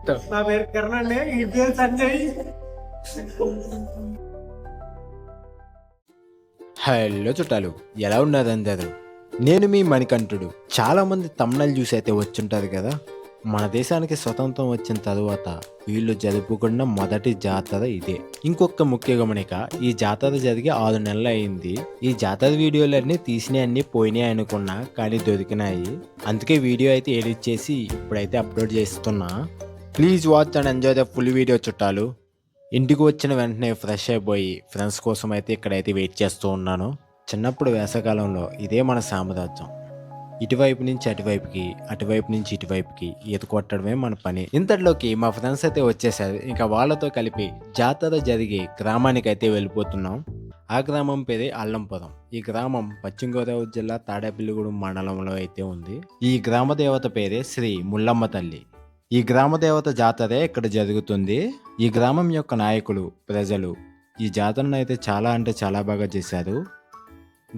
నా పేరు కిరణ్ అండి. ఈ పేరు సంజయ్. హలో చుట్టాలు, ఎలా ఉన్నది అందరూ? నేను మీ మణికంఠుడు. చాలామంది తమిళనాడు చూసి అయితే వచ్చుంటారు కదా. మన దేశానికి స్వతంత్రం వచ్చిన తరువాత వీళ్ళు జరుపుకున్న మొదటి జాతర ఇదే. ఇంకొక ముఖ్య గమనిక, ఈ జాతర జరిగి 6 నెలలు అయింది. ఈ జాతర వీడియోలన్నీ తీసినవన్నీ పోయినాయి అనుకున్నా, కానీ దొరికినాయి. అందుకే వీడియో అయితే ఎడిట్ చేసి ఇప్పుడైతే అప్లోడ్ చేస్తున్నా. Please watch and enjoy the full video చుట్టాలు. ఇంటికి వచ్చిన వెంటనే ఫ్రెష్ అయిపోయి ఫ్రెండ్స్ కోసం అయితే ఇక్కడైతే వెయిట్ చేస్తూ ఉన్నాను. చిన్నప్పుడు వేసవకాలంలో ఇదే మన సామ్రాజ్యం. ఇటువైపు నుంచి అటువైపుకి, అటువైపు నుంచి ఇటువైపుకి ఈత కొట్టడమే మన పని. ఇంతలోకి మా ఫ్రెండ్స్ అయితే వచ్చేసారు. ఇంకా వాళ్ళతో కలిపి జాతర జరిగే గ్రామానికి అయితే వెళ్ళిపోతున్నాం. ఆ గ్రామం పేరే అల్లంపురం. ఈ గ్రామం పశ్చిమ గోదావరి జిల్లా తాడేపల్లిగూడెం మండలంలో అయితే ఉంది. ఈ గ్రామ దేవత పేరే శ్రీ ముల్లమ్మ తల్లి. ఈ గ్రామ దేవత జాతరే ఇక్కడ జరుగుతుంది. ఈ గ్రామం యొక్క నాయకులు, ప్రజలు ఈ జాతరను అయితే చాలా అంటే చాలా బాగా చేశారు.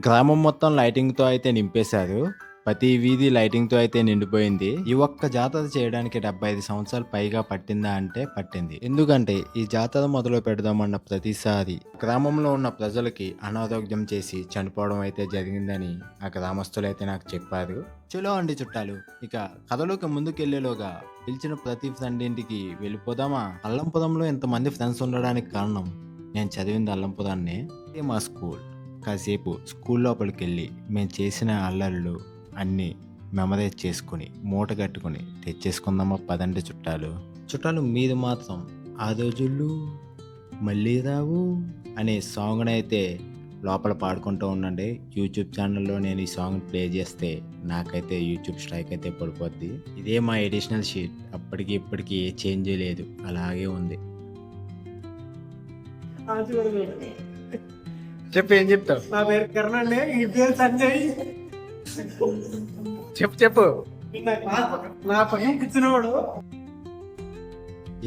గ్రామం మొత్తం లైటింగ్తో అయితే నింపేశారు. ప్రతి వీధి లైటింగ్తో అయితే నిండిపోయింది. ఈ ఒక్క జాతర చేయడానికి 75 సంవత్సరాలు పైగా పట్టిందా అంటే పట్టింది. ఎందుకంటే ఈ జాతర మొదలు పెడదామన్న ప్రతిసారి గ్రామంలో ఉన్న ప్రజలకి అనారోగ్యం చేసి చనిపోవడం అయితే జరిగిందని ఆ గ్రామస్తులు అయితే నాకు చెప్పారు. చలో అండి చుట్టాలు, ఇక కథలోకి ముందుకెళ్లేలోగా పిలిచిన ప్రతి ఫ్రెండ్ ఇంటికి వెళ్ళిపోదామా? అల్లంపురంలో ఇంతమంది ఫ్రెండ్స్ ఉండడానికి కారణం, నేను చదివింది అల్లంపురాన్నే. మా స్కూల్. కాసేపు స్కూల్ లోపలికి వెళ్ళి మేము చేసిన అల్లర్లు అన్నీ మెమరైజ్ చేసుకుని మూట కట్టుకుని తెచ్చేసుకుందామా పదండి చుట్టాలు. చుట్టాలు మీరు మాత్రం ఆ రోజులు మళ్ళీ రావు అనే సాంగ్ని అయితే లోపల పాడుకుంటూ ఉండండి. యూట్యూబ్ ఛానల్లో నేను ఈ సాంగ్ ప్లే చేస్తే నాకైతే యూట్యూబ్ స్ట్రైక్ అయితే పడిపోద్ది. ఇదే మా ఎడిషనల్ షీట్. అప్పటికి ఇప్పటికి ఏ చేంజ్ లేదు, అలాగే ఉంది. చెప్పు, ఏం చెప్తావు? నా పేరు కిరణ్ అండి. ఈ పేరు సంజయ్. చెప్పు. నా పైన కూర్చున్నవాడు.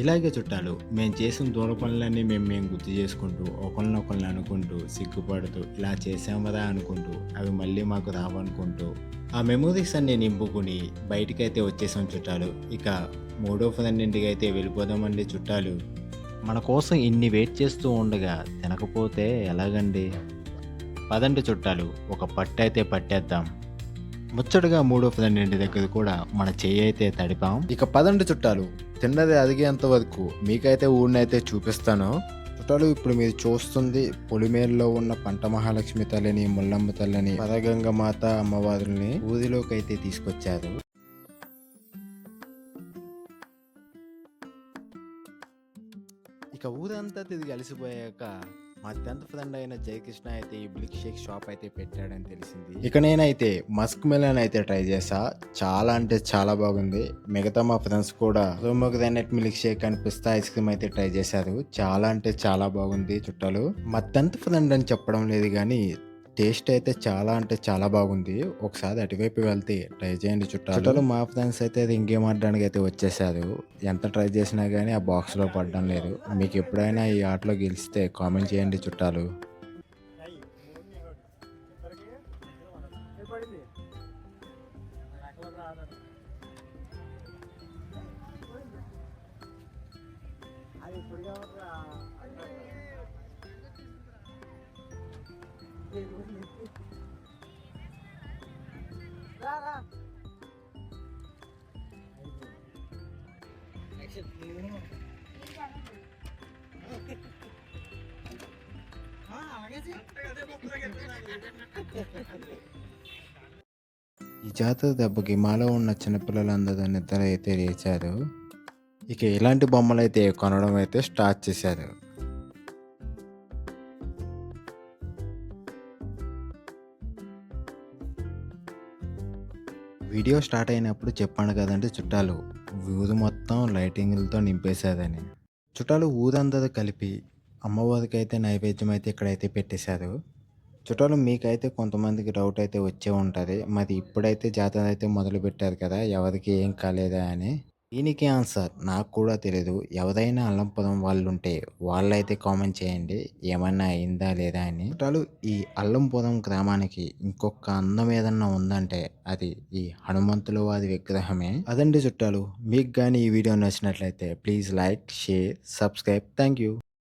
ఇలాగే చుట్టాలు మేము చేసిన దూర పనులన్నీ మేము గుర్తు చేసుకుంటూ ఒకరినొకరిని అనుకుంటూ సిగ్గుపడుతూ ఇలా చేసామరా అనుకుంటూ అవి మళ్ళీ మాకు రావనుకుంటూ ఆ మెమోరీస్ అన్ని నింపుకుని బయటికైతే వచ్చేసాం చుట్టాలు. ఇక మూడో ఫ్రెండ్ ఇంటికి అయితే వెళ్ళిపోదామండి చుట్టాలు. మన కోసం ఇన్ని వెయిట్ చేస్తూ ఉండగా తినకపోతే ఎలాగండి? పదండి చుట్టాలు, ఒక పట్టు అయితే పట్టేద్దాం. ముచ్చటగా మూడో ఫ్రెండ్ ఇంటి దగ్గర కూడా మన చెయ్యి అయితే తడిపాం. ఇక పదండి చుట్టాలు, తిన్నది అదిగేంత వరకు మీకైతే ఊరినైతే చూపిస్తాను. చుట్టాలు, ఇప్పుడు మీరు చూస్తుంది పొలిమేరులో ఉన్న పంట మహాలక్ష్మి తల్లిని, ముల్లమ్మ తల్లిని, పరగంగ మాత అమ్మవారుల్ని ఊరిలోకి అయితే తీసుకొచ్చారు. ఇక ఊరంతా తిరిగి అలసిపోయాక మా 10th ఫ్రెండ్ అయిన జయకృష్ణ అయితే ఈ మిల్క్ షేక్ షాప్ అయితే పెట్టాడని తెలిసింది. ఇక నేనైతే మస్క్ మెలన్ అయితే ట్రై చేసా. చాలా అంటే చాలా బాగుంది. మిగతా మా ఫ్రెండ్స్ కూడా గ్రానైట్ మిల్క్ షేక్ అని పిస్తా ఐస్ క్రీమ్ అయితే ట్రై చేశారు. చాలా అంటే చాలా బాగుంది చుట్టాలు. మా 10th ఫ్రెండ్ అని చెప్పడం లేదు కానీ టేస్ట్ అయితే చాలా అంటే చాలా బాగుంది. ఒకసారి అటువైపు వెళ్తే ట్రై చేయండి చుట్టాలు. మా ఫ్రెండ్స్ అయితే ఇంకేం ఆడడానికి అయితే వచ్చేసారు. ఎంత ట్రై చేసినా కానీ ఆ బాక్స్లో పడడం లేదు. మీకు ఎప్పుడైనా ఈ ఆటలో గెలిస్తే కామెంట్ చేయండి చుట్టాలు. ఈ జాతర దెబ్బకి మాలో ఉన్న చిన్నపిల్లలందరూ నిద్ర అయితే లేచారు. ఇక ఇలాంటి బొమ్మలు అయితే కొనడం అయితే స్టార్ట్ చేశారు. వీడియో స్టార్ట్ అయినప్పుడు చెప్పాను కదండి చుట్టాలు, ఊరు మొత్తం లైటింగ్లతో నింపేశారని. చుట్టాలు ఊరందరూ కలిపి అమ్మవారికి అయితే నైవేద్యం అయితే ఇక్కడైతే పెట్టేశారు. చుట్టాలు, మీకైతే కొంతమందికి డౌట్ అయితే వచ్చే ఉంటుంది, మరి ఇప్పుడైతే జాతర అయితే మొదలు పెట్టారు కదా, ఎవరికి ఏం కాలేదా అని. దీనికి ఆన్సర్ నాకు కూడా తెలియదు. ఎవరైనా అల్లం పొలం వాళ్ళుంటే వాళ్ళైతే కామెంట్ చేయండి. ఏమన్నా అయిందా లేదా అని. చుట్టాలు ఈ అల్లం పొలం గ్రామానికి ఇంకొక అందం ఏదన్నా ఉందంటే అది ఈ హనుమంతుల వారి విగ్రహమే. అదండి చుట్టాలు. మీకు గాని ఈ వీడియో నచ్చినట్లయితే please like, share, subscribe. Thank you.